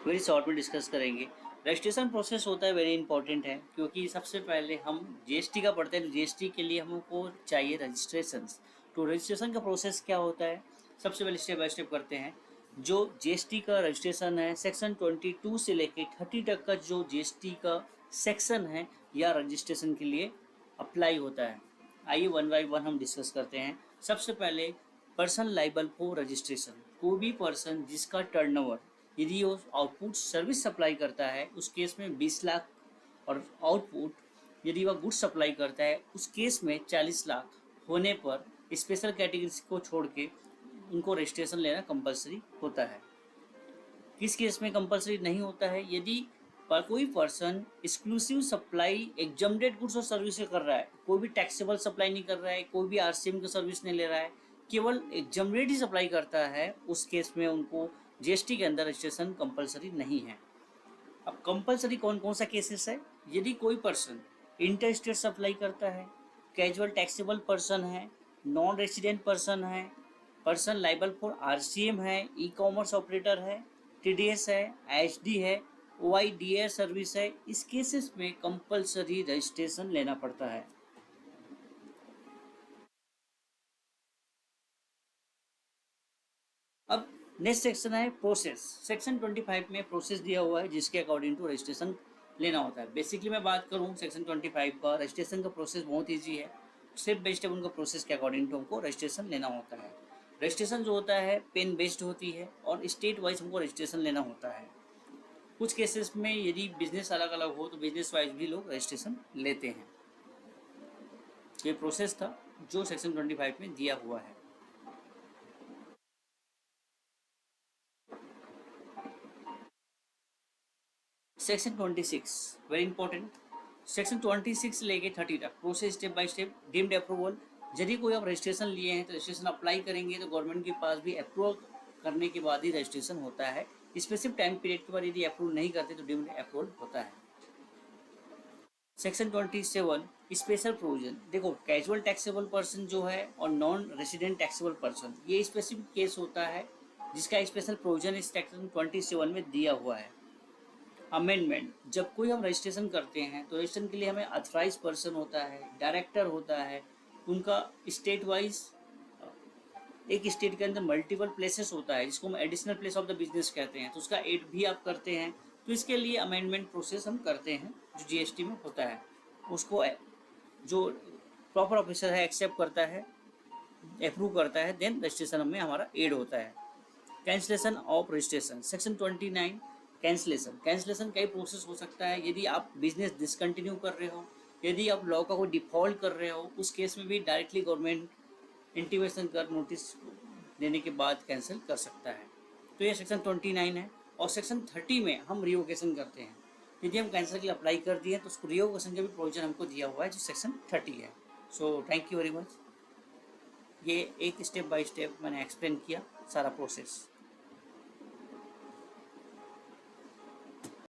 Very short में discuss करेंगे। Registration process होता है वेरी इंपॉर्टेंट है, क्योंकि सबसे पहले हम जीएसटी का पढ़ते हैं, तो जीएसटी के लिए हमको चाहिए रजिस्ट्रेशन। तो रजिस्ट्रेशन का प्रोसेस क्या होता है, सबसे पहले स्टेप बाय स्टेप करते हैं। जो जीएसटी का रजिस्ट्रेशन है, सेक्शन 22 से लेके 30 तक का जो जीएसटी का सेक्शन है या रजिस्ट्रेशन के लिए अप्लाई होता है। आइए वन बाय वन हम डिस्कस करते हैं। सबसे पहले पर्सन लाइबल फॉर रजिस्ट्रेशन। कोई भी पर्सन जिसका टर्नओवर, यदि वो आउटपुट सर्विस सप्लाई करता है उस केस में 20 लाख, और आउटपुट यदि वह गुड्स सप्लाई करता है उस केस में 40 लाख होने पर स्पेशल कैटेगरीज को छोड़ के उनको रजिस्ट्रेशन लेना कंपलसरी होता है। किस केस में कंपलसरी नहीं होता है, यदि कोई person exclusive supply exempted goods और सर्विस कर रहा है, कोई भी टैक्सेबल सप्लाई नहीं कर रहा है, कोई भी आरसीएम का सर्विस नहीं ले रहा है, केवल एग्जम्प्टेड ही सप्लाई करता है, उस केस में उनको जीएसटी के अंदर रजिस्ट्रेशन कंपलसरी नहीं है। अब कंपलसरी कौन कौन सा केसेस है, यदि कोई पर्सन इंटर स्टेट सप्लाई करता है, कैजुअल टैक्सेबल पर्सन है, नॉन रेसिडेंट पर्सन है, पर्सन लाइबल फॉर आरसीएम है, ई कॉमर्स ऑपरेटर है, टीडीएस है, एचडी है, ओआईडीए सर्विस है, इस केसेस में कंपलसरी रजिस्ट्रेशन लेना पड़ता है। अब नेक्स्ट सेक्शन है प्रोसेस। सेक्शन 25 में प्रोसेस दिया हुआ है जिसके अकॉर्डिंग टू रजिस्ट्रेशन लेना होता है। बेसिकली मैं बात करूँ सेक्शन 25 का, रजिस्ट्रेशन का प्रोसेस बहुत ईजी है। स्टेप बाई स्टेप उनका प्रोसेस के अकॉर्डिंग टू हमको रजिस्ट्रेशन लेना होता है। रजिस्ट्रेशन जो होता है पेन बेस्ड होती है और स्टेट वाइज हमको रजिस्ट्रेशन लेना होता है। कुछ केसेस में यदि बिजनेस अलग अलग हो तो बिजनेस वाइज भी लोग रजिस्ट्रेशन लेते हैं। ये प्रोसेस था जो सेक्शन 25 में दिया हुआ है। Section 26 very important. सेक्शन 26 लेके 30 तक process step by step. Deemed approval, यदि कोई आप रजिस्ट्रेशन लिए हैं तो रजिस्ट्रेशन अप्लाई करेंगे तो गवर्नमेंट के पास भी अप्रूवल करने के बाद ही रजिस्ट्रेशन होता है। स्पेसिफिक टाइम पीरियड के बाद यदि अप्रूव नहीं करते तो डीम्ड अप्रूवल होता है। Section 27 special provision. देखो कैजुअल टैक्सेबल पर्सन जो है और नॉन रेसिडेंट टैक्सेबल पर्सन, ये स्पेसिफिक केस होता है जिसका स्पेशल प्रोविजन इस सेक्शन 27 में दिया हुआ है। अमेंडमेंट, जब कोई हम रजिस्ट्रेशन करते हैं तो रजिस्ट्रेशन के लिए हमें अथराइज पर्सन होता है, डायरेक्टर होता है, उनका स्टेट वाइज एक स्टेट के अंदर मल्टीपल प्लेसेस होता है जिसको हम additional place of the business कहते हैं, तो उसका एड भी आप करते हैं। तो इसके लिए अमेंडमेंट प्रोसेस हम करते हैं जो जीएसटी में होता है। उसको जो प्रॉपर ऑफिसर है एक्सेप्ट करता है, अप्रूव करता है, देन रजिस्ट्रेशन में हमारा एड होता है। Cancellation of registration section 29। Cancellation, cancellation कई प्रोसेस हो सकता है। यदि आप बिजनेस डिसकंटिन्यू कर रहे हो, यदि आप लॉ का कोई डिफॉल्ट कर रहे हो, उस केस में भी डायरेक्टली गवर्नमेंट इंटीमेशन कर नोटिस देने के बाद कैंसिल कर सकता है। तो ये सेक्शन 29 है। और सेक्शन 30 में हम रिवोकेशन करते हैं। यदि हम कैंसिल के लिए अप्लाई कर दिए तो उसको रिवोकेशन का भी प्रोविजन हमको दिया हुआ है जो सेक्शन 30 है। So thank you very much. ये एक स्टेप बाय स्टेप मैंने एक्सप्लेन किया सारा प्रोसेस।